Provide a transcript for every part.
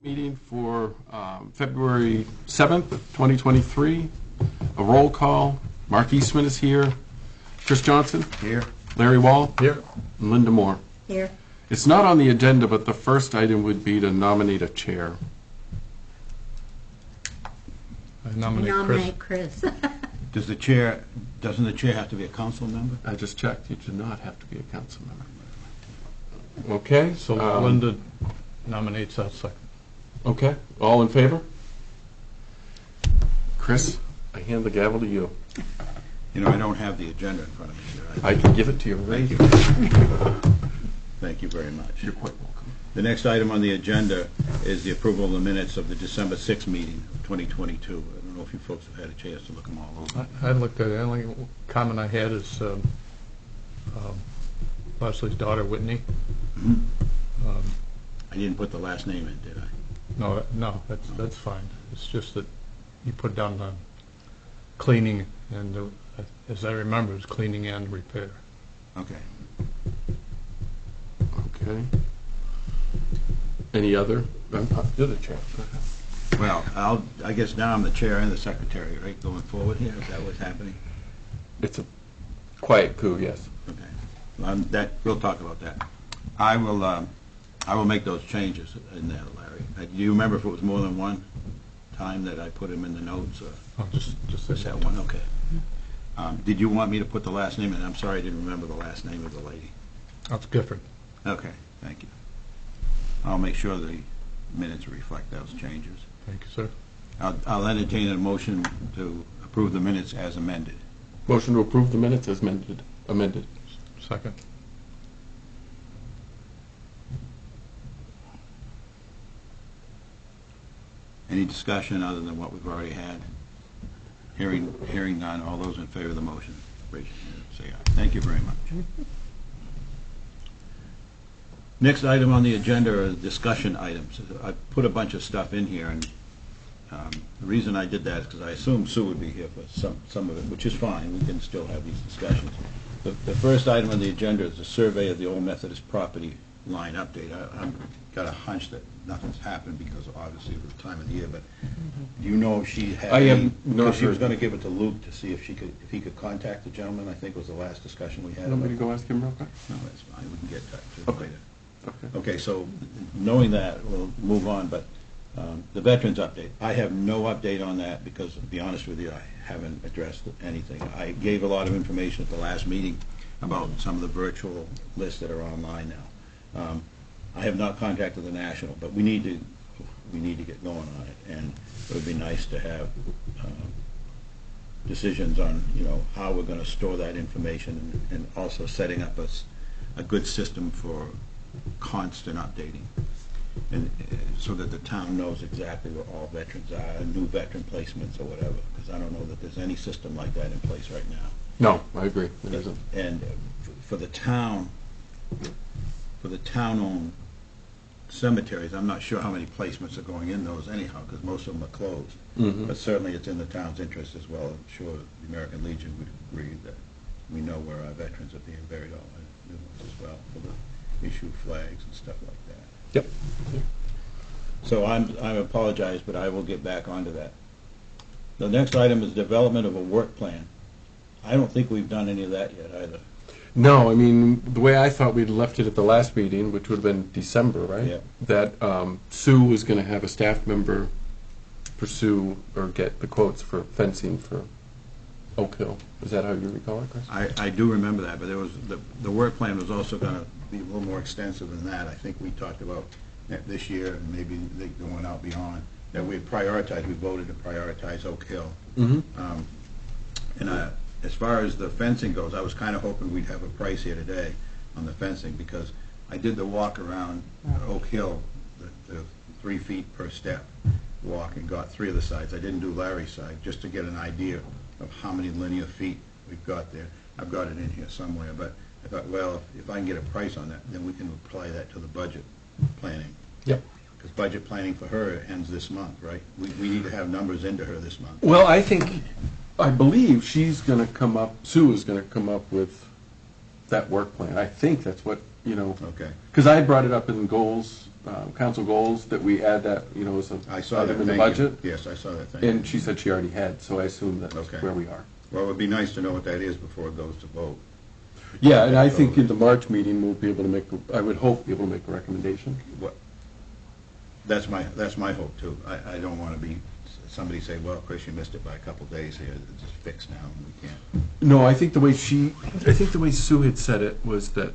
Meeting for February 7th, 2023. A roll call. Mark Eastman is here. Chris Johnson? Here. Larry Wall? Here. And Linda Moore. Here. It's not on the agenda, but the first item would be to nominate a chair. I nominate Chris. Doesn't the chair have to be a council member? I just checked. You do not have to be a council member. Okay. So Linda nominates that second. Okay. All in favor? Chris, I hand the gavel to you. You know, I don't have the agenda in front of me, sir. I can give it to you. Thank you. Thank you very much. You're quite welcome. The next item on the agenda is the approval of the minutes of the December 6th meeting of 2022. I don't know if you folks have had a chance to look them all over. I looked at it. The only comment I had is Leslie's daughter, Whitney. I didn't put the last name in, did I? No, that's fine. It's just that you put down the cleaning, and as I remember, it's cleaning and repair. Okay. Okay. Any other? You're the chair. Go ahead. Well, I guess now I'm the chair and the secretary, right, going forward here? Is that what's happening? It's a quiet coup, yes. Okay. We'll talk about that. I will make those changes in there, Larry. Do you remember if it was more than one time that I put them in the notes? Oh, just that one? Okay. Did you want me to put the last name in? I'm sorry I didn't remember the last name of the lady. That's Gifford. Okay, thank you. I'll make sure the minutes reflect those changes. Thank you, sir. I'll entertain a motion to approve the minutes as amended. Motion to approve the minutes as amended. Second. Any discussion other than what we've already had? Hearing none, all those in favor of the motion, raise your hand and say aye. Thank you very much. Next item on the agenda are discussion items. I put a bunch of stuff in here, and the reason I did that is because I assumed Sue would be here for some of it, which is fine. We can still have these discussions. The first item on the agenda is a survey of the Old Methodist property line update. I've got a hunch that nothing's happened because obviously of the time of the year, but do you know if she had because she was going to give it to Luke to see if he could contact the gentleman. I think was the last discussion we had. Want me to go ask him real quick? No, that's fine. We can get that to Okay. later. Okay. Okay, so knowing that, we'll move on, but the veterans update. I have no update on that because, to be honest with you, I haven't addressed anything. I gave a lot of information at the last meeting about some of the virtual lists that are online now. I have not contacted the National, but we need to get going on it, and it would be nice to have decisions on, you know, how we're going to store that information, and also setting up a good system for constant updating, and so that the town knows exactly where all veterans are, new veteran placements or whatever, because I don't know that there's any system like that in place right now. No, I agree. There isn't. And for the town-owned cemeteries, I'm not sure how many placements are going in those anyhow, because most of them are closed. Mm-hmm. But certainly it's in the town's interest as well. I'm sure the American Legion would agree that we know where our veterans are being buried, all the new ones as well, for the issue flags and stuff like that. Yep. So I apologize, but I will get back onto that. The next item is development of a work plan. I don't think we've done any of that yet either. No, I mean, the way I thought we'd left it at the last meeting, which would have been December, right? Yeah. That Sue was going to have a staff member pursue or get the quotes for fencing for Oak Hill. Is that how you recall it, Chris? I do remember that, but there was the work plan was also going to be a little more extensive than that. I think we talked about that this year, and maybe going out beyond, that we voted to prioritize Oak Hill. Mm-hmm. As far as the fencing goes, I was kind of hoping we'd have a price here today on the fencing, because I did the walk around Oak Hill, the 3 feet per step walk, and got 3 of the sides. I didn't do Larry's side, just to get an idea of how many linear feet we've got there. I've got it in here somewhere, but I thought, well, if I can get a price on that, then we can apply that to the budget planning. Yep. Because budget planning for her ends this month, right? We need to have numbers into her this month. Well, I believe she's going to come up, Sue is going to come up with that work plan. I think that's what, Okay. because I had brought it up in goals, council goals, that we add that, as a I saw that, item in the thank you. budget. Yes, I saw that, thank you. And she said she already had, so I assume that's Okay. where we are. Well, it would be nice to know what that is before it goes to vote. Yeah, and I think in the March meeting, we'll be able to make, I would hope, be able to make a recommendation. What, that's my hope too. I don't want to be, somebody say, well, Chris, you missed it by a couple days here, it's just fixed now, and we can't. No, I think the way Sue had said it was that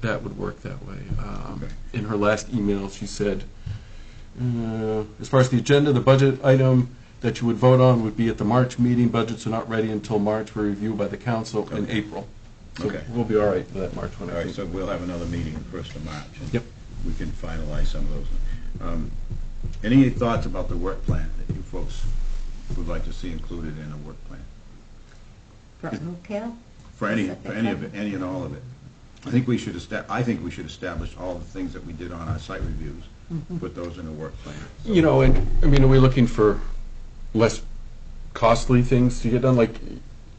that would work that way. Okay. In her last email, she said, as far as the agenda, the budget item that you would vote on would be at the March meeting. Budgets are not ready until March for review by the council in Okay. April. So Okay. we'll be all right for that March one, All I right, think. so we'll have another meeting the 1st of March. And Yep. we can finalize some of those. Any thoughts about the work plan that you folks would like to see included in a work plan? For Oak Hill? For any of it, any and all of it. I think we should establish all the things that we did on our site reviews, put those in a work plan. And, I mean, are we looking for less costly things to get done, like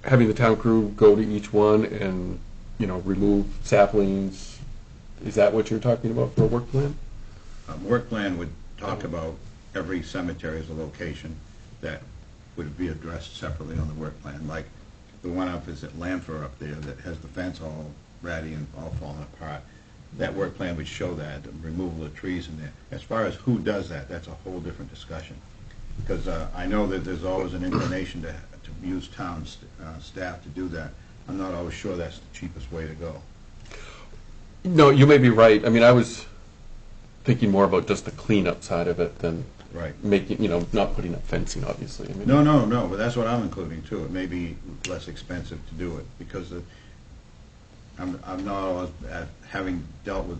having the town crew go to each one and, remove saplings? Is that what you're talking about for a work plan? Work plan would talk about every cemetery as a location that would be addressed separately on the work plan, like the one up is at Lanford up there that has the fence all ratty and all falling apart. That work plan would show that, the removal of trees in there. As far as who does that, that's a whole different discussion. Because I know that there's always an inclination to use town staff to do that. I'm not always sure that's the cheapest way to go. No, you may be right. I mean, I was thinking more about just the cleanup side of it than Right. making, not putting up fencing, obviously. I mean, No, but that's what I'm including too. It may be less expensive to do it because I'm not always, having dealt with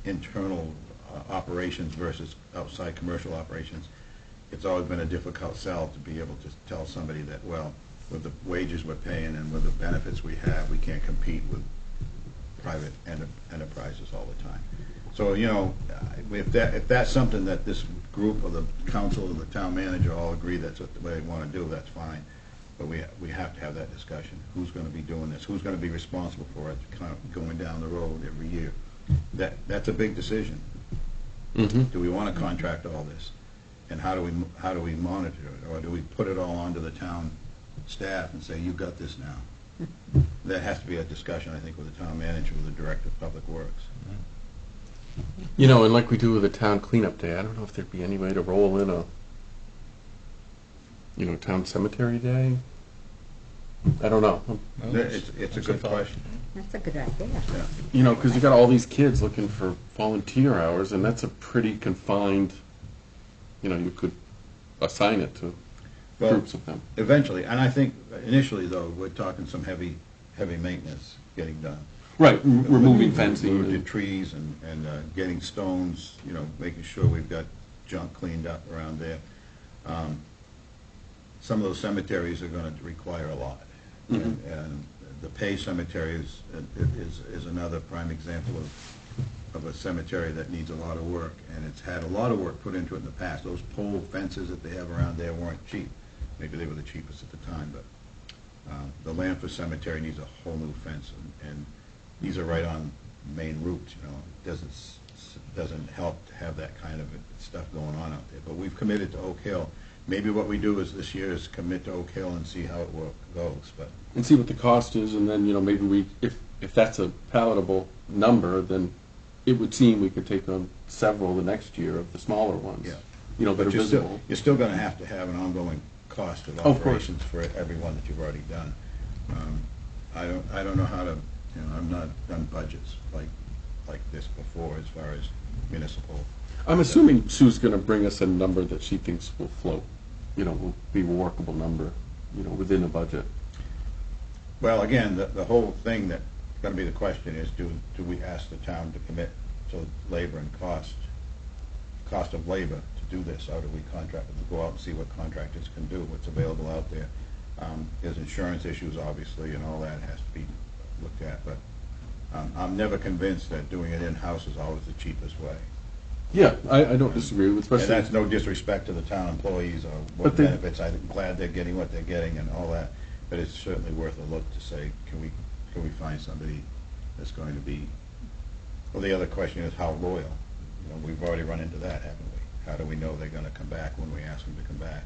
internal operations versus outside commercial operations, it's always been a difficult sell to be able to tell somebody that, well, with the wages we're paying and with the benefits we have, we can't compete with private enterprises all the time. So, if that's something that this group or the council or the town manager all agree that's what the way they want to do, that's fine. But we have to have that discussion. Who's going to be doing this? Who's going to be responsible for it, kind of going down the road every year? That's a big decision. Mm-hmm. Do we want to contract all this? And how do we monitor it? Or do we put it all onto the town staff and say, you've got this now? That has to be a discussion, I think, with the town manager, with the director of public works. And like we do with the town cleanup day, I don't know if there'd be any way to roll in a, town cemetery day. I don't know. It's a good question. That's a good idea. Yeah. Because you got all these kids looking for volunteer hours, and that's a pretty confined, you could assign it to Well, groups of them. eventually, and I think initially, though, we're talking some heavy maintenance getting done. Right, removing fencing. Removing and- trees and getting stones, making sure we've got junk cleaned up around there. Some of those cemeteries are going to require a lot. Mhm. And the Pay Cemetery is another prime example of a cemetery that needs a lot of work, and it's had a lot of work put into it in the past. Those pole fences that they have around there weren't cheap. Maybe they were the cheapest at the time, but the Lanford Cemetery needs a whole new fence, and these are right on main routes, It doesn't help to have that kind of stuff going on out there. But we've committed to Oak Hill. Maybe what we do is this year is commit to Oak Hill and see how it goes, but And see what the cost is, and then, maybe if that's a palatable number, then it would seem we could take on several the next year of the smaller ones. Yeah. That are But visible. you're still going to have an ongoing cost of Of course. operations for every one that you've already done. I don't know how to, I've not done budgets like this before as far as municipal. I'm assuming Sue's going to bring us a number that she thinks will float, will be a workable number, within the budget. Well, again, the whole thing that's going to be the question is, do we ask the town to commit to labor and cost of labor to do this, or do we contract them to go out and see what contractors can do, what's available out there? There's insurance issues, obviously, and all that has to be looked at, but I'm never convinced that doing it in-house is always the cheapest way. Yeah, I don't disagree with, And especially. that's no disrespect to the town employees or what But they- benefits. I'm glad they're getting what they're getting and all that, but it's certainly worth a look to say, can we find somebody that's going to be, well, the other question is how loyal. You know, we've already run into that, haven't we? How do we know they're gonna come back when we ask them to come back?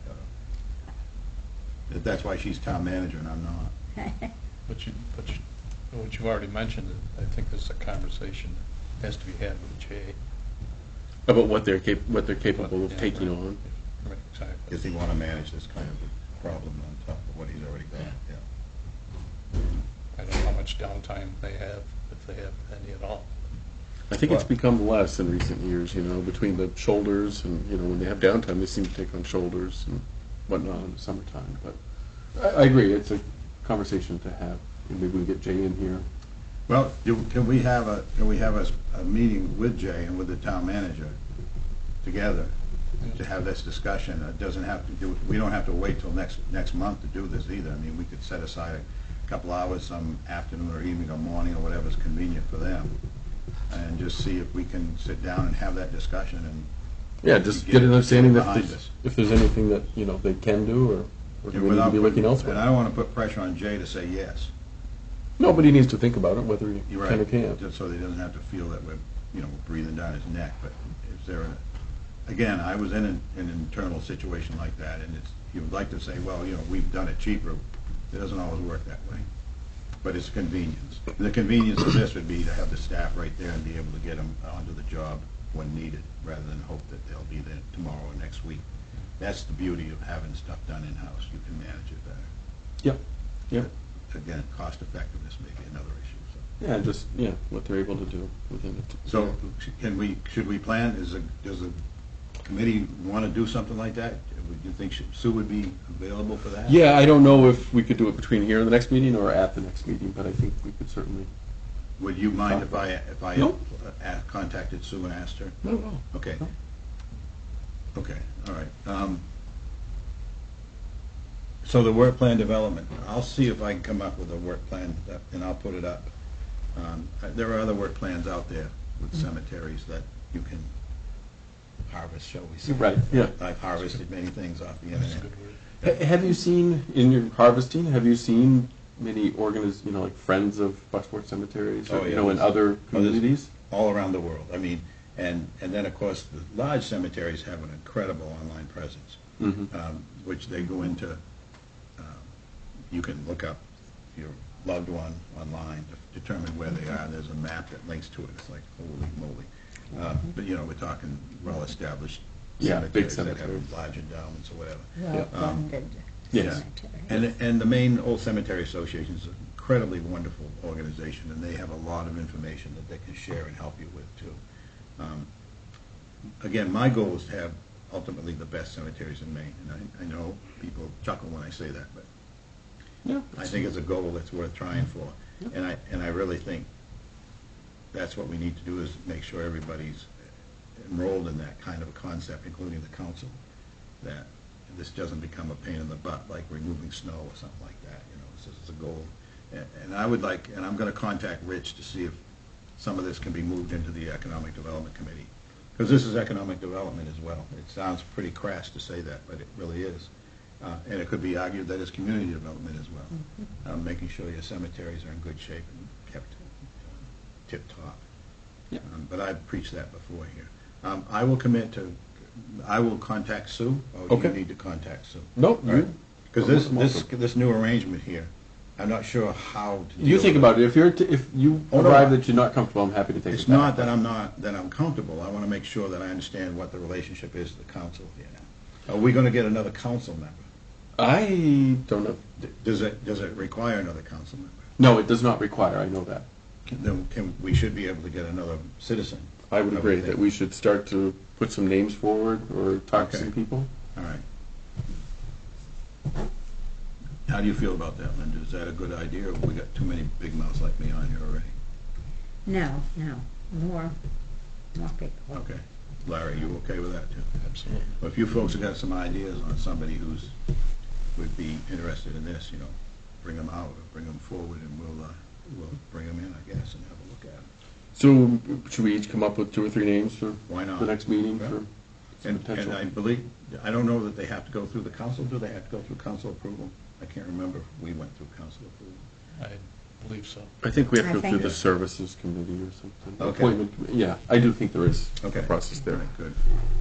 That's why she's town manager and I'm not. But what you've already mentioned, I think this is a conversation that has to be had with Jay. About what they're capable of Yeah, taking right. on. Right, exactly. Does he wanna manage this kind of a problem on top of what he's already got? Yeah. I don't know how much downtime they have, if they have any at all. I think it's Well- become less in recent years, you know, between the shoulders and, you know, when they have downtime, they seem to take on shoulders and whatnot in the summertime. But I agree, it's a conversation to have. And maybe we get Jay in here. Well, can we have a meeting with Jay and with the town manager together to have this discussion? It doesn't have to do, we don't have to wait till next month to do this either. I mean, we could set aside a couple hours some afternoon or evening or morning or whatever's convenient for them, and just see if we can sit down and have that discussion and. Yeah, just get an understanding that behind there's, us. if there's anything that, you know, they can do or do we need to be looking And I elsewhere. don't want to put pressure on Jay to say yes. Nobody needs to think about it, whether he You're can or right, can't. just so he doesn't have to feel that we're, you know, breathing down his neck, but is there again, I was in an internal situation like that, and it's, you would like to say, well, you know, we've done it cheaper, it doesn't always work that way, but it's convenience. The convenience of this would be to have the staff right there and be able to get them onto the job when needed, rather than hope that they'll be there tomorrow or next week. That's the beauty of having stuff done in-house, you can manage it better. Yep, yep. Again, cost effectiveness may be another issue, so. Yeah, just, yeah, what they're able to do within it. So, should we plan, does the committee want to do something like that? Would you think Sue would be available for that? Yeah, I don't know if we could do it between here and the next meeting or at the next meeting, but I think we could certainly. Would you mind if I No. contacted Sue and asked her? No. Okay. No. Okay, all right. So the work plan development, I'll see if I can come up with a work plan, and I'll put it up. There are other work plans out there with cemeteries that you can harvest, shall we say. Right, yeah. I've harvested many things off the That's a internet. good word. Have you seen, in your harvesting, have you seen many you know, like Friends of Bucksport Cemeteries, Oh, or, you yeah, know, in there's- other communities? All around the world. I mean, and then, of course, the large cemeteries have an incredible online presence, Mhm. which they go into. You can look up your loved one online to determine where they are. There's a map that links to it. It's like, holy moly. But, you know, we're talking well-established Yeah, big cemeteries that cemeteries. have large endowments or whatever. Well-funded Yes. cemetery. And the Maine Old Cemetery Association is an incredibly wonderful organization, and they have a lot of information that they can share and help you with, too. Again, my goal is to have ultimately the best cemeteries in Maine, and I know people chuckle when I say that, but Yeah. I think it's a goal that's worth trying for. And I really think that's what we need to do, is make sure everybody's enrolled in that kind of a concept, including the council, that this doesn't become a pain in the butt, like removing snow or something like that, you know, this is a goal. And I would like, and I'm gonna contact Rich to see if some of this can be moved into the Economic Development Committee, because this is economic development as well. It sounds pretty crass to say that, but it really is. And it could be argued that it's community development as well, making sure your cemeteries are in good shape and kept tip-top. Yeah. But I've preached that before here. I will commit to, I will contact Sue, or do you Okay. need to contact Sue? No, you. Because You're welcome. this new arrangement here, I'm not sure how to deal You think with about it. If you Oh, no. arrive that you're not comfortable, I'm happy to take it It's back. not that I'm comfortable. I want to make sure that I understand what the relationship is to the council here now. Are we going to get another council member? I don't know. Does it require another council member? No, it does not require, I know that. Then we should be able to get another citizen. I would agree think. that we should start to put some names forward or talk to Okay. some people. All right. How do you feel about that, Linda? Is that a good idea, or have we got too many big mouths like me on here already? No, more people. Okay. Larry, you okay with that, too? Absolutely. Well, if you folks have got some ideas on somebody who's, would be interested in this, you know, bring them out, or bring them forward, and we'll bring them in, I guess, and have a look at them. So should we each come up with 2 or 3 names for Why not? the next meeting Yeah. for some potential? And I believe, I don't know that they have to go through the council. Do they have to go through council approval? I can't remember if we went through council approval. I believe so. I think we have to I go through think- the services committee or something. Okay. Appointment committee. Yeah, I do think there is a Okay. process there. All right, good.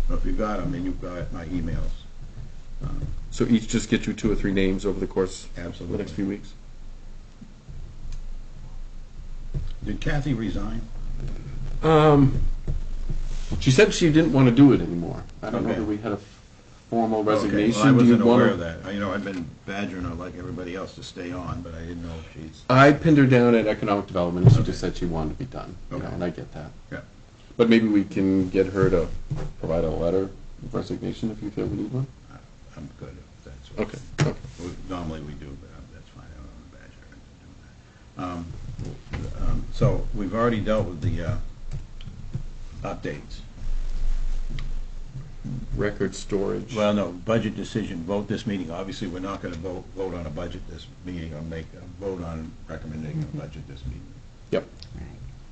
Well, if you've got them, then you've got my emails. So each just get you 2 or 3 names over the course of the Absolutely. next few weeks? Did Kathy resign? She said she didn't want to do it anymore. I don't know Okay. that we had a formal Okay, resignation. well, I Do you wasn't aware wanna- of that. I've been badgering her like everybody else to stay on, but I didn't know if she's, I pinned her down at economic development, and she Okay. just said she wanted to be done. You know, Okay. and I get that. yeah. But maybe we can get her to provide a letter of resignation if you feel we need one. I'm good if that's what. Okay. Okay. Normally we do, but that's fine. I don't want to badger her into doing that. So we've already dealt with the updates. Record storage. Well, no, budget decision, vote this meeting. Obviously, we're not going to vote on a budget this meeting or make a vote on recommending a budget this meeting. Yep.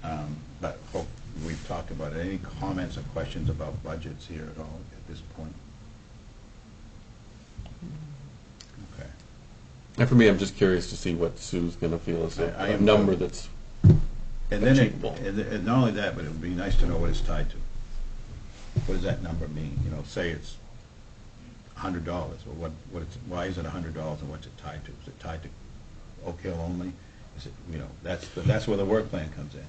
Right. But we've talked about it. Any comments or questions about budgets here at all at this point? Okay. And for me, I'm just curious to see what Sue's going to feel is I a am number too. that's. And then, Achievable. and not only that, but it would be nice to know what it's tied to. What does that number mean? Say it's $100, or why is it $100 and what's it tied to? Is it tied to Oak Hill only? Is it, that's where the work plan comes in.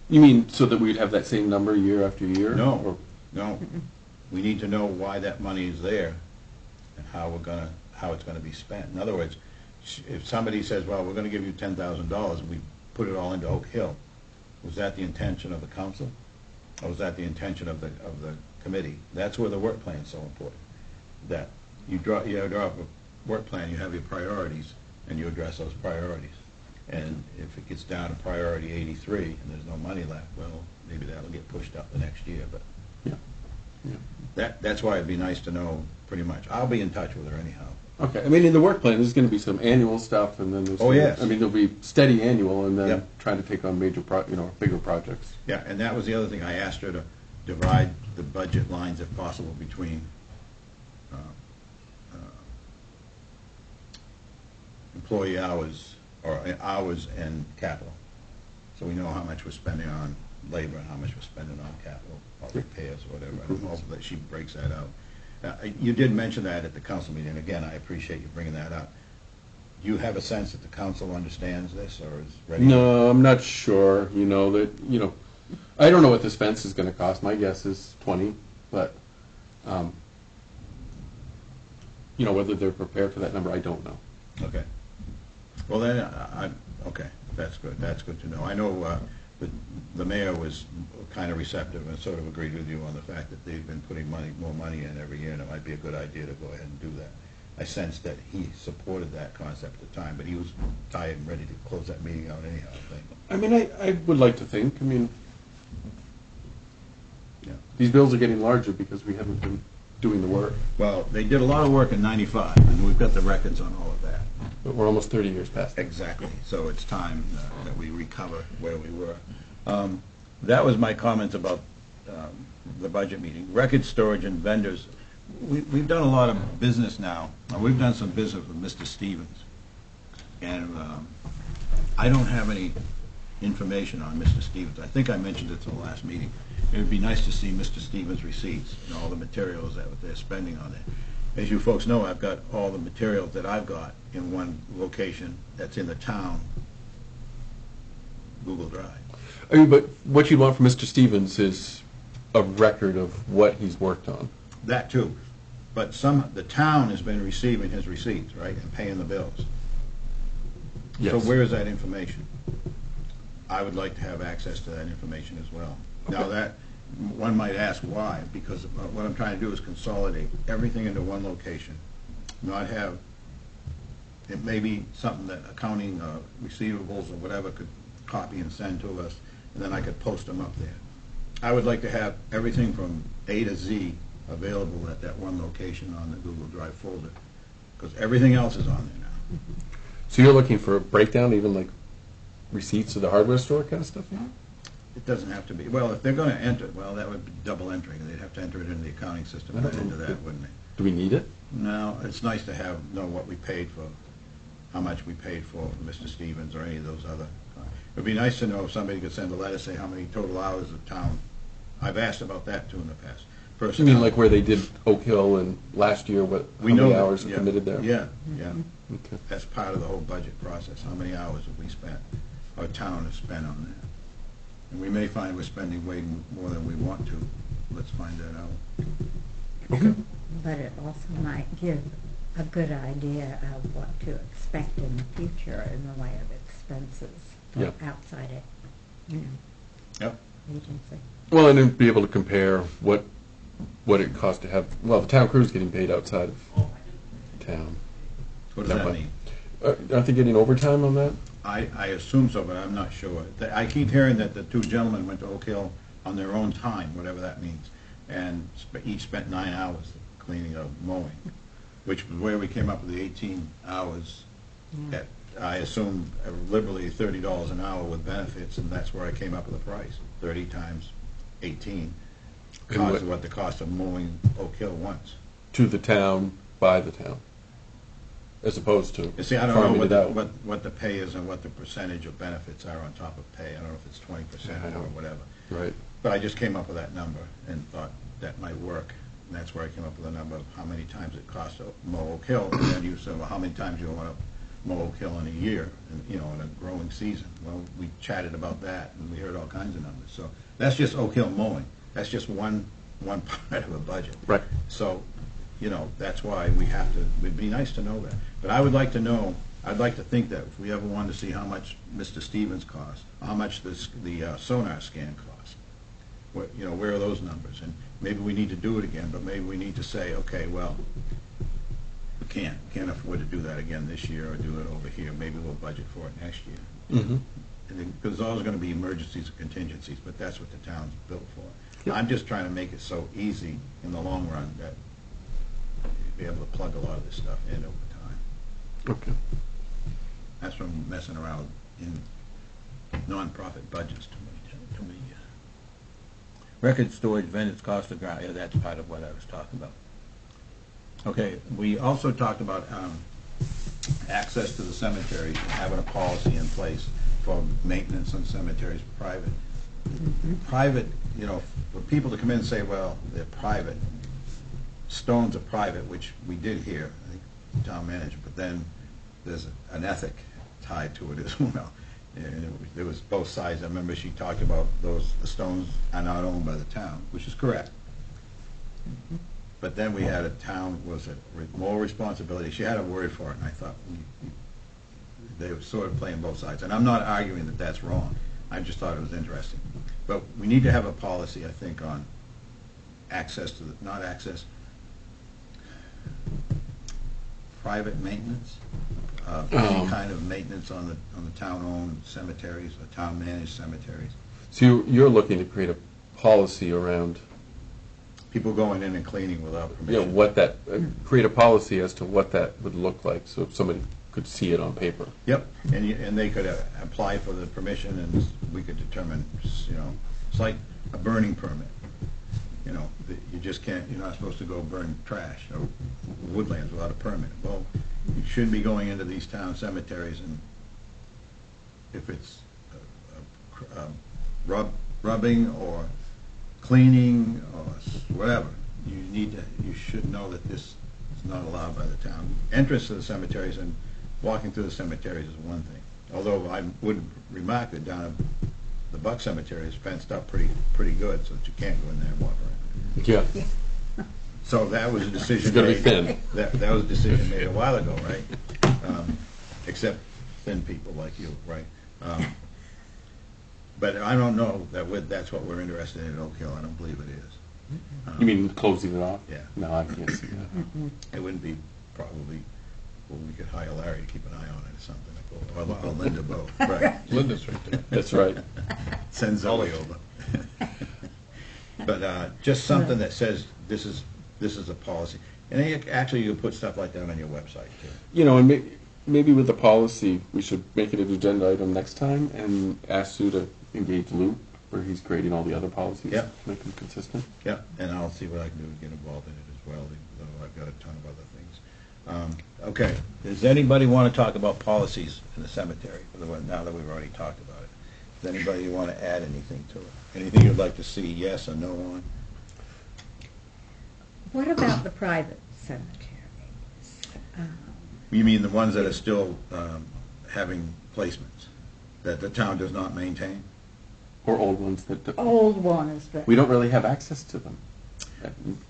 You mean so that we'd have that same number year after year? No, Or- no. We need to know why that money is there and how it's gonna be spent. In other words, if somebody says, well, we're gonna give you $10,000 and we put it all into Oak Hill, was that the intention of the council? Or was that the intention of the committee? That's where the work plan is so important. That you draw up a work plan, you have your priorities, and you address those priorities. And if it gets down to priority 83 and there's no money left, well, maybe that'll get pushed up the next year, but Yeah. Yeah. that's why it'd be nice to know pretty much. I'll be in touch with her anyhow. Okay. I mean, in the work plan, there's going to be some annual stuff, and then there's. Oh, yes. I mean, there'll be steady annual, and then Yep. trying to take on major, bigger projects. Yeah, and that was the other thing. I asked her to divide the budget lines if possible between employee hours, or hours and capital. So we know how much we're spending on labor and how much we're spending on capital, or repairs, or whatever. And also that she breaks that out. You did mention that at the council meeting, and again, I appreciate you bringing that up. Do you have a sense that the council understands this, or is ready? No, I'm not sure. I don't know what this fence is going to cost. My guess is 20, but whether they're prepared for that number, I don't know. Okay. Well, then, okay, that's good. That's good to know. I know the mayor was kind of receptive and sort of agreed with you on the fact that they've been putting more money in every year, and it might be a good idea to go ahead and do that. I sensed that he supported that concept at the time, but he was tired and ready to close that meeting out anyhow, I think. I mean, I would like to think. I mean, Yeah. these bills are getting larger because we haven't been doing the work. Well, they did a lot of work in '95, and we've got the records on all of that. But we're almost 30 years past that. Exactly. So it's time that we recover where we were. That was my comments about the budget meeting. Record storage and vendors. We've done a lot of business now. We've done some business with Mr. Stevens. And I don't have any information on Mr. Stevens. I think I mentioned it at the last meeting. It would be nice to see Mr. Stevens' receipts and all the materials that they're spending on it. As you folks know, I've got all the materials that I've got in one location that's in the town Google Drive. I mean, but what you'd want from Mr. Stevens is a record of what he's worked on. That too. But the town has been receiving his receipts, right, and paying the bills. So where is that information? I would like to have access to that information as well. Now that, one might ask why, because what I'm trying to do is consolidate everything into one location, not have, it may be something that accounting, receivables or whatever could copy and send to us, and then I could post them up there. I would like to have everything from A to Z available at that one location on the Google Drive folder, because everything else is on there now. So you're looking for a breakdown, even like receipts of the hardware store kind of stuff? It doesn't have to be, well, if they're going to enter, well, that would be double entering. They'd have to enter it into the accounting system and into that, wouldn't they? Do we need it? No, it's nice to know what we paid for how much we paid for Mr. Stevens or any of those other. It'd be nice to know if somebody could send a letter, say how many total hours of town. I've asked about that too in the past. You mean like where they did Oak Hill and last year, how We know many that, hours are yeah. committed there? Yeah, yeah. Okay. That's part of the whole budget process. How many hours have we spent, our town has spent on that? And we may find we're spending way more than we want to. Let's find that out. Okay. But it also might give a good idea of what to expect in the future in the way of expenses for Yeah. outside it, you know, Yep. agency. Well, and then be able to compare what it costs to have, well, the town crew's getting paid outside of town. What does That that way. mean? Aren't they getting overtime on that? I assume so, but I'm not sure. I keep hearing that the two gentlemen went to Oak Hill on their own time, whatever that means, and each spent 9 hours cleaning or mowing, which was where we came up with the 18 hours Yeah. at, I assume, liberally $30 an hour with benefits, and that's where I came up with the price, 30 times 18, And cost of what the cost of mowing Oak Hill once. To the town, by the town, as opposed to You see, I don't farming know it out. what the pay is and what the percentage of benefits are on top of pay. I don't know if it's 20% I or don't- whatever. Right. But I just came up with that number and thought that might work. And that's where I came up with a number of how many times it costs to mow Oak Hill. And then you said, well, how many times you want to mow Oak Hill in a year, and, you know, in a growing season? Well, we chatted about that and we heard all kinds of numbers. So that's just Oak Hill mowing. That's just one part of a budget. Right. So, you know, that's why we have to, it'd be nice to know that. But I would like to know, I'd like to think that if we ever wanted to see how much Mr. Stevens cost, how much the sonar scan cost, you know, where are those numbers? And maybe we need to do it again, but maybe we need to say, okay, well, we can't afford to do that again this year or do it over here. Maybe we'll budget for it next year. Mm-hmm. Because there's always going to be emergencies and contingencies, but that's what the town's built for. Yep. I'm just trying to make it so easy in the long run that you'll be able to plug a lot of this stuff in over time. Okay. That's from messing around in nonprofit budgets too many. Record storage, vendors, cost of ground, yeah, that's part of what I was talking about. Okay, we also talked about access to the cemeteries, and having a policy in place for maintenance on cemeteries, private. Private, you know, for people to come in and say, well, they're private, stones are private, which we did here, I think, the town manager, but then there's an ethic tied to it as well. And there was both sides. I remember she talked about the stones are not owned by the town, which is correct. But then we had a town, more responsibility. She had a word for it, and I thought they were sort of playing both sides. And I'm not arguing that that's wrong. I just thought it was interesting. But we need to have a policy, I think, on access to private maintenance, any kind of maintenance on the town-owned cemeteries or town-managed cemeteries. So you're looking to create a policy around, People going in and cleaning without you know, permission. create a policy as to what that would look like, so somebody could see it on paper. Yep, and they could apply for the permission, and we could determine, you know, it's like a burning permit. You know, you just can't, you're not supposed to go burn trash or woodlands without a permit. Well, you shouldn't be going into these town cemeteries, and if it's rubbing or cleaning or whatever, you should know that this is not allowed by the town. Entrance to the cemeteries and walking through the cemeteries is one thing. Although I would remark that down at the Buck Cemetery is fenced up pretty good, so that you can't go in there and walk around. Yeah. So that was a decision It's gonna be made. thin. That was a decision made a while ago, right? Except thin people like you, right? But I don't know that's what we're interested in at Oak Hill. I don't believe it is. You mean closing it off? Yeah. No, I can't see that. It wouldn't be probably, well, we could hire Larry to keep an eye on it or something, or Linda both, right? Linda's right there. That's right. Send Zoe over. But just something that says this is a policy. And actually, you can put stuff like that on your website, too. You know, and maybe with the policy, we should make it an agenda item next time and ask Sue to engage Lou, where he's creating all the other policies. Yep. To make them consistent. Yeah, and I'll see what I can do to get involved in it as well, even though I've got a ton of other things. Okay, does anybody want to talk about policies in the cemetery, now that we've already talked about it? Does anybody want to add anything to it? Anything you'd like to see yes or no on? What about the private cemeteries? You mean the ones that are still having placements, that the town does not maintain? Or old ones that Old ones that. we don't really have access to them.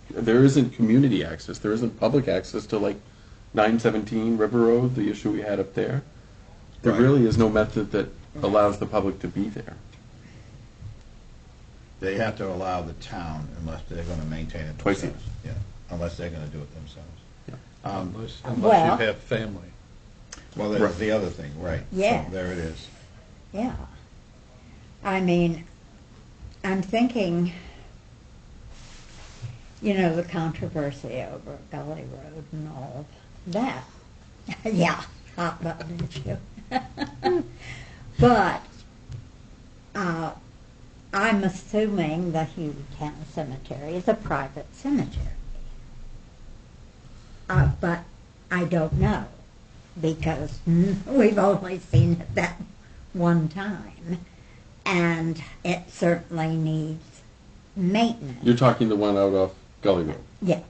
There isn't community access. There isn't public access to like 917 River Road, the issue we had up there. There Right. really is no method that allows the public to be there. They have to allow the town unless they're going to maintain it Twice a themselves. Yeah, unless they're going to do it themselves. Unless Well- you have family. Well, that's Right. the other thing, right. Yeah. So there it is. Yeah. I mean, I'm thinking, you know, the controversy over Gully Road and all that. Yeah, hot button issue. But I'm assuming the Hewtown Cemetery is a private cemetery. But I don't know, because we've only seen it that one time, and it certainly needs maintenance. You're talking the one out off Gully Road. Yeah.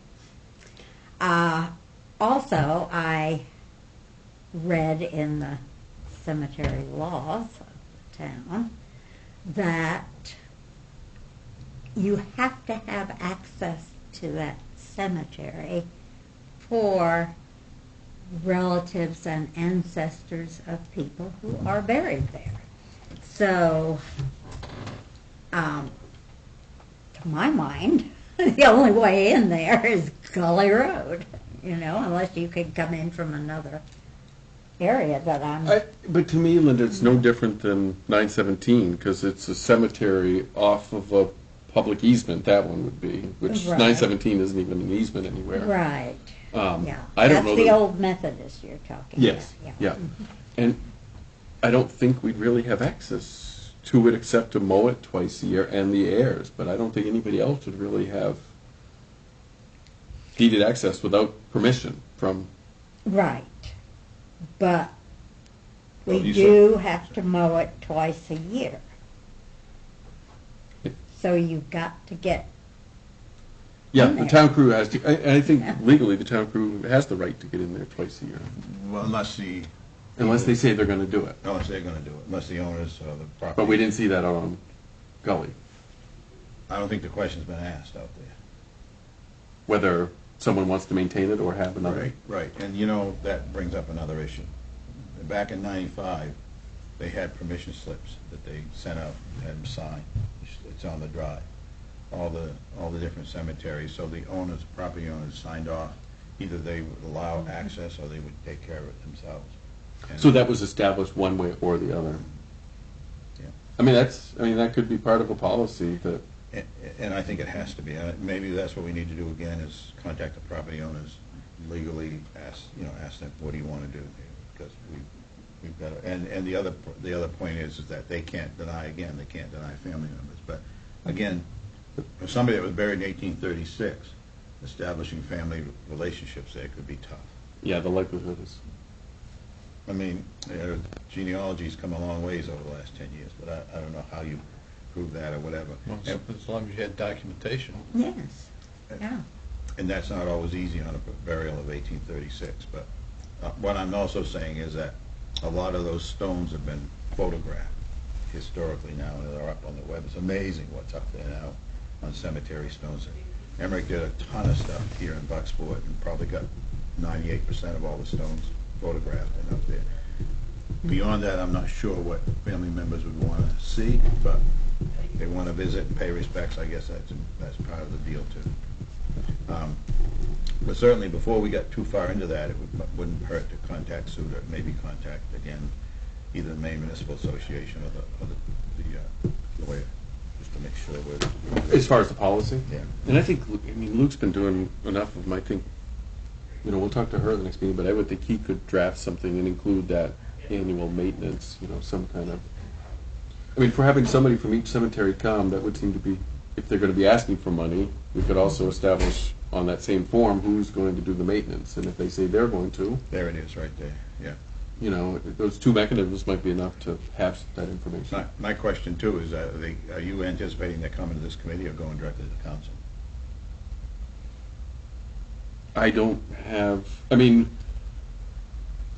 Also, I read in the cemetery laws of the town that you have to have access to that cemetery for relatives and ancestors of people who are buried there. So, to my mind, the only way in there is Gully Road, you know, unless you could come in from another area that I'm... But to me, Linda, it's no different than 917 because it's a cemetery off of a public easement. That one would be, which Right. 917 isn't even an easement anywhere. Right, yeah. I don't know That's the that- old Methodist you're talking Yes, about. yeah. And I don't think we'd really have access to it except to mow it twice a year and the heirs, but I don't think anybody else would really have deeded access without permission from, Right, but Well, we you do have to mow it twice a year. Yeah. So you've got to get, yeah, In the there. town crew has to, I think legally the town crew has the right to get in there twice a year, Well, unless unless they say they're gonna do it. they're going to do it, unless the owners or the property. But we didn't see that out on Gully, I don't think the question's been asked out there. whether someone wants to maintain it or have another. Right, right, and you know, that brings up another issue. Back in '95, they had permission slips that they sent out, had them sign. It's on the drive. All the different cemeteries, so the owners, property owners signed off. Either they would allow access or they would take care of it themselves. And- So that was established one way or the other. Yeah. I mean, that could be part of a policy that, And I think it has to be. Maybe that's what we need to do again, is contact the property owners, legally ask them, what do you want to do? Because we've got to, and the other point is that they can't deny family members. But again, for somebody that was buried in 1836, establishing family relationships there could be tough. yeah, the likelihood is. I mean, genealogy's come a long ways over the last 10 years, but I don't know how you prove that or whatever. Well, as long as you had documentation. yes, yeah. And that's not always easy on a burial of 1836, but what I'm also saying is that a lot of those stones have been photographed historically now, and they're up on the web. It's amazing what's up there now on cemetery stones. Emmerich did a ton of stuff here in Bucksport and probably got 98% of all the stones photographed and up there. Beyond that, I'm not sure what family members would want to see, but if they want to visit and pay respects, I guess that's part of the deal too. But certainly, before we got too far into that, it wouldn't hurt to contact SUDA, maybe contact again either the Maine Municipal Association or the lawyer, just to make sure we're. As far as the policy? Yeah. And I think, Luke's been doing enough of them. I think, we'll talk to her the next meeting, but I would think he could draft something and include that annual maintenance, some kind of, if we're having somebody from each cemetery come, that would seem to be, if they're going to be asking for money, we could also establish on that same form, who's going to do the maintenance, and if they say they're going to, There it is, right there, yeah. you know, those two mechanisms might be enough to have that information. My question too is, are you anticipating they're coming to this committee or going directly to the council? I don't have, I mean,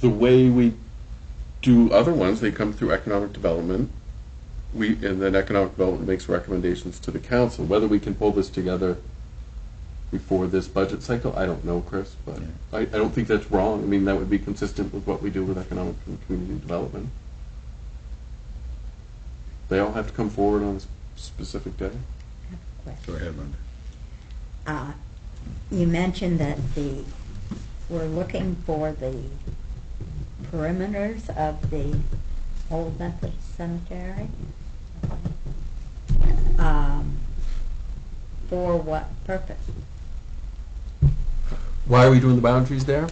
the way we do other ones, they come through economic development. And then economic development makes recommendations to the council. Whether we can pull this together before this budget cycle, I don't know, Chris, but Yeah. I don't think that's wrong. I mean, that would be consistent with what we do with economic and community development. They all have to come forward on a specific day. Go ahead, Linda. You mentioned that we're looking for the perimeters of the Old Methodist Cemetery. For what purpose? Why are we doing the boundaries there?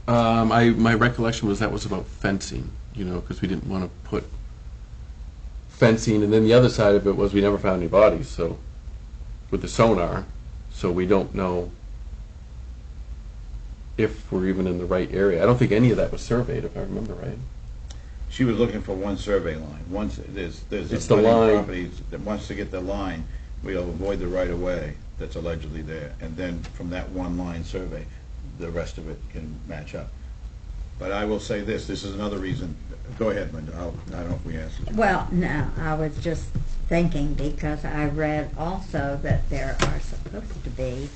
My recollection was that was about fencing, you know, because we didn't want to put fencing, and then the other side of it was we never found any bodies, so, with the sonar, so we don't know if we're even in the right area. I don't think any of that was surveyed, if I remember right. She was looking for one survey line. Once, there's It's the abutting line. properties that wants to get the line, we'll avoid the right-of-way that's allegedly there. And then from that one line survey, the rest of it can match up. But I will say this is another reason, go ahead, Linda, I don't know if we answered you. Well, no, I was just thinking because I read also that there are supposed to be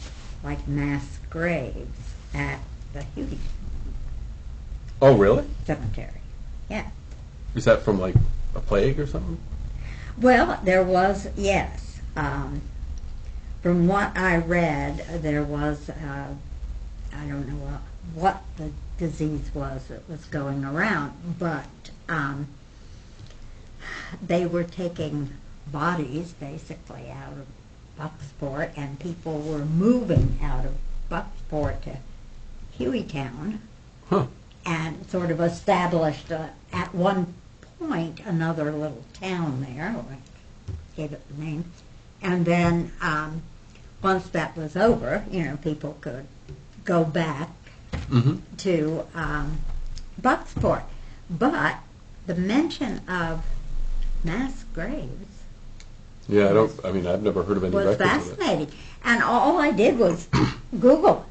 like mass graves at the Huey Oh, really? Cemetery. Yeah. Is that from like a plague or something? Well, there was, yes. From what I read, there was, I don't know what the disease was that was going around, but they were taking bodies basically out of Bucksport, and people were moving out of Bucksport to Hueytown, Huh. and sort of established at one point another little town there, or gave it the name. And then once that was over, you know, people could go back Mm-hmm. to Bucksport. But the mention of mass graves Yeah, I mean, I've never heard of any was records of it. fascinating. And all I did was Google.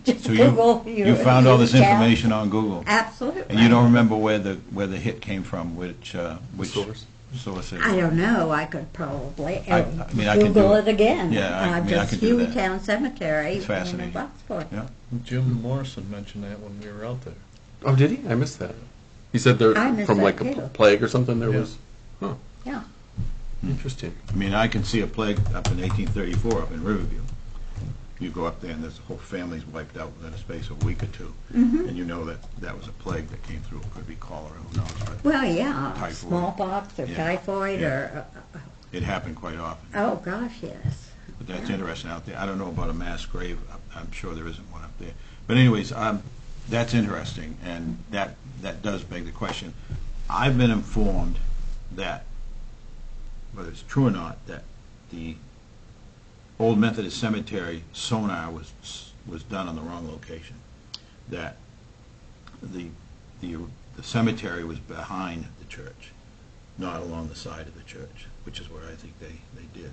Just So Google. you found all this Hueytown. information on Google? Absolutely. And you don't remember where the hit came from, which Source? source it I is? don't know. I could probably I mean, I can Google do it again. Yeah, I mean, I just can do that. Hueytown Cemetery It's fascinating. in Bucksport. Yeah. Jim Morrison mentioned that when we were out there. Oh, did he? I missed that. He said there, I missed from that like a too. plague or something, there Yeah. was, huh, Yeah. interesting. I mean, I can see a plague up in 1834 up in Riverview. You go up there and there's the whole family's wiped out within a space of a week or two. Mm-hmm. And you know that was a plague that came through. It could be cholera, who knows, but Well, yeah, Typhoid. smallpox or Yeah. typhoid Yeah. or, it happened quite often. oh gosh, yes. But that's interesting out there. I don't know about a mass grave. I'm sure there isn't one up there. But anyways, that's interesting, and that does beg the question. I've been informed that, whether it's true or not, that the Old Methodist Cemetery sonar was done on the wrong location. That the cemetery was behind the church, not along the side of the church, which is where I think they did.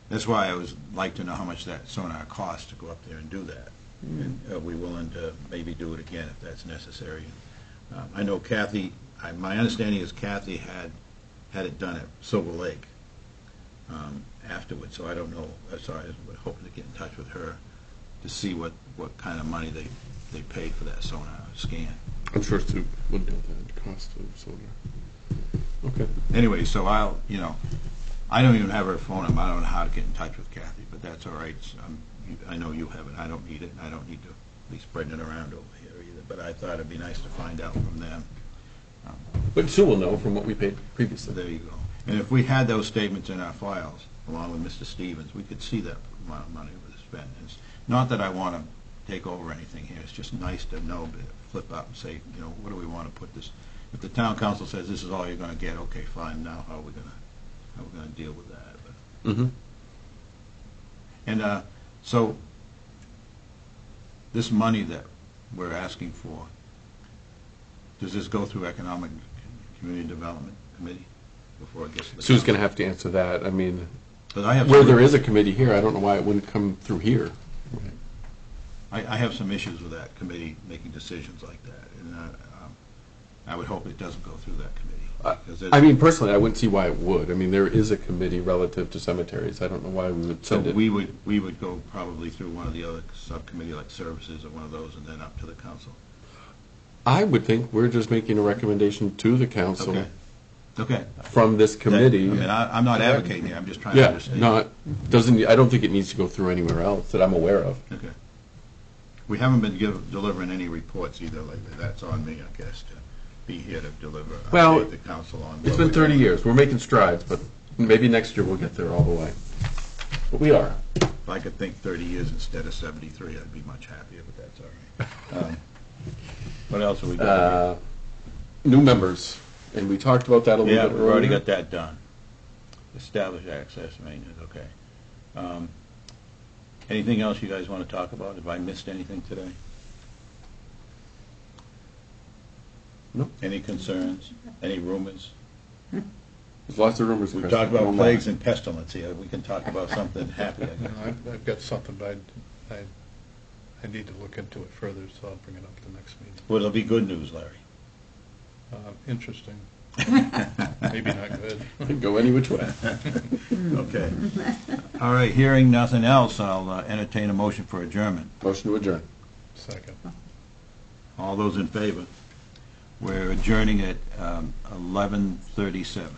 That's why I would like to know how much that sonar costs to go up there and do that. And are we willing to maybe do it again if that's necessary? I know Kathy, my understanding is Kathy had it done at Silver Lake afterwards, so I don't know, so I was hoping to get in touch with her to see what kind of money they paid for that sonar scan. I'm sure Sue would know the cost of sonar. Okay. Anyway, so I don't even have her phone number. I don't know how to get in touch with Kathy, but that's all right. I know you have it. I don't need it, and I don't need to be spreading it around over here either. But I thought it'd be nice to find out from them. But Sue will know from what we paid So previously. there you go. And if we had those statements in our files, along with Mr. Stevens, we could see that amount of money was spent. It's not that I want to take over anything here. It's just nice to know, to flip up and say, what do we want to put this? If the town council says this is all you're going to get, okay, fine. Now how are we going to deal with that? But, Mm-hmm. and so this money that we're asking for, does this go through Economic and Community Development Committee before it gets to the Sue's council? gonna have to answer that. I mean, But I have where some- there is a committee here, I don't know why it wouldn't come through here. I have some issues with that committee making decisions like that, and I would hope it doesn't go through that committee. 'Cause it- I mean, personally, I wouldn't see why it would. I mean, there is a committee relative to cemeteries. I don't know why we would So send it. we would go probably through one of the other subcommittee, like services or one of those, and then up to the council. I would think we're just making a recommendation to the council Okay. Okay. from this committee. I mean, I'm not advocating here, I'm just trying to Yeah, understand. I don't think it needs to go through anywhere else that I'm aware of. Okay. We haven't been delivering any reports either lately. That's on me, I guess, to be here to deliver, Well, update the council on. It's what been we're 30 doing. years. We're making strides, but maybe next year we'll get there all the way. But we are. If I could think 30 years instead of 73, I'd be much happier, but that's all right. What else have we got? New members, and we talked about that a little Yeah, bit we've earlier. already got that done. Establish access maintenance, okay. Anything else you guys want to talk about? Have I missed anything today? No. Any concerns? Any rumors? There's lots of rumors. We've Chris. talked Don't about lie. plagues and pestilence here. We can talk about something happy, I guess. I've got something, but I need to look into it further, so I'll bring it up at the next meeting. Well, it'll be good news, Larry. Interesting. Maybe not good. Can go any which way. Okay. All right, hearing nothing else, I'll entertain a motion for adjournment. Motion to adjourn. Second. All those in favor? We're adjourning at 11:37.